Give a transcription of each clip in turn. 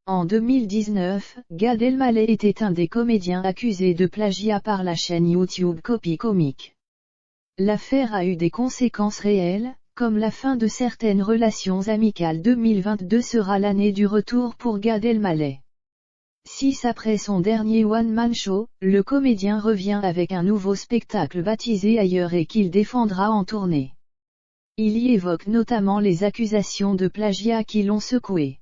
En 2019, Gad Elmaleh était un des comédiens accusés de plagiat par la chaîne YouTube Copy Comic. L'affaire a eu des conséquences réelles, comme la fin de certaines relations amicales. 2022 sera l'année du retour pour Gad Elmaleh. 6 après son dernier one-man show, le comédien revient avec un nouveau spectacle baptisé Ailleurs et qu'il défendra en tournée. Il y évoque notamment les accusations de plagiat qui l'ont secoué.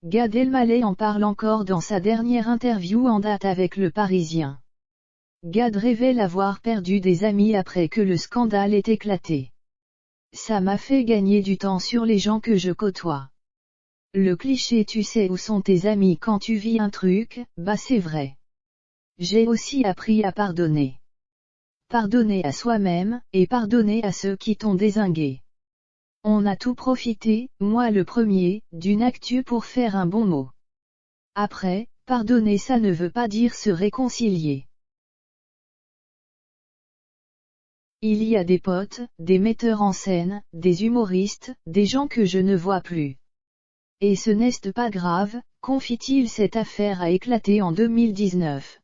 Gad Elmaleh en parle encore dans sa dernière interview en date avec Le Parisien. Gad révèle avoir perdu des amis après que le scandale ait éclaté. Ça m'a fait gagner du temps sur les gens que je côtoie. Le cliché tu sais où sont tes amis quand tu vis un truc, bah c'est vrai. J'ai aussi appris à pardonner. Pardonner à soi-même, et pardonner à ceux qui t'ont dézingué. On a tout profité, moi le premier, d'une actu pour faire un bon mot. Après, pardonner ça ne veut pas dire se réconcilier. Il y a des potes, des metteurs en scène, des humoristes, des gens que je ne vois plus. Et ce n'est pas grave, confie-t-il. Cette affaire a éclaté en 2019.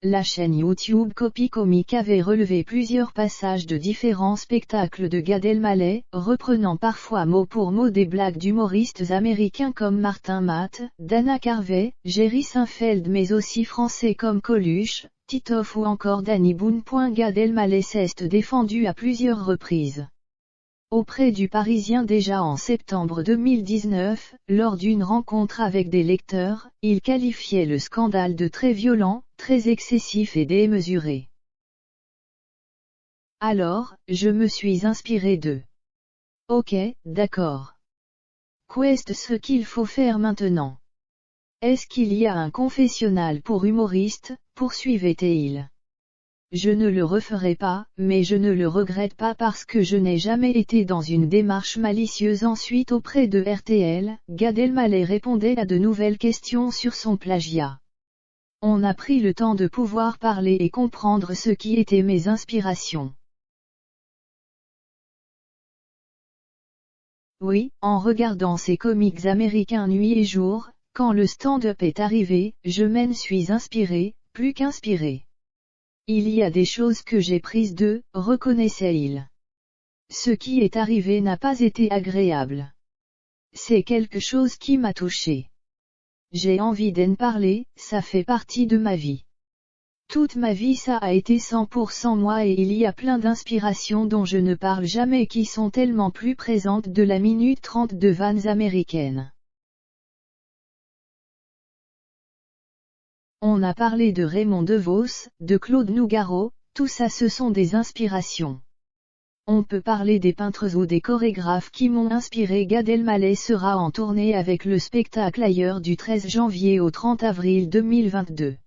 La chaîne YouTube Copy Comic avait relevé plusieurs passages de différents spectacles de Gad Elmaleh, reprenant parfois mot pour mot des blagues d'humoristes américains comme Martin Matt, Dana Carvey, Jerry Seinfeld mais aussi français comme Coluche, Titoff ou encore Danny Boone. Gad Elmaleh s'est défendu à plusieurs reprises. Auprès du Parisien déjà en septembre 2019, lors d'une rencontre avec des lecteurs, il qualifiait le scandale de très violent, très excessif et démesuré. Alors, je me suis inspiré de. Ok, d'accord. Qu'est-ce ce qu'il faut faire maintenant? Est-ce qu'il y a un confessionnal pour humoristes, poursuivait-il. Je ne le referai pas, mais je ne le regrette pas parce que je n'ai jamais été dans une démarche malicieuse. Ensuite auprès de RTL, Gad Elmaleh répondait à de nouvelles questions sur son plagiat. On a pris le temps de pouvoir parler et comprendre ce qui étaient mes inspirations. Oui, en regardant ces comics américains nuit et jour, quand le stand-up est arrivé, je m'en suis inspiré, plus qu'inspiré. Il y a des choses que j'ai prises d'eux, reconnaissait-il. Ce qui est arrivé n'a pas été agréable. C'est quelque chose qui m'a touché. J'ai envie d'en parler, ça fait partie de ma vie. Toute ma vie ça a été 100% moi et il y a plein d'inspirations dont je ne parle jamais qui sont tellement plus présentes de la minute 30 de vannes américaines. On a parlé de Raymond DeVos, de Claude Nougaro, tout ça ce sont des inspirations. On peut parler des peintres ou des chorégraphes qui m'ont inspiré. Gad Elmaleh sera en tournée avec le spectacle Ailleurs du 13 janvier au 30 avril 2022.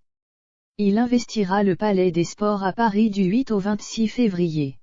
Il investira le Palais des Sports à Paris du 8 au 26 février.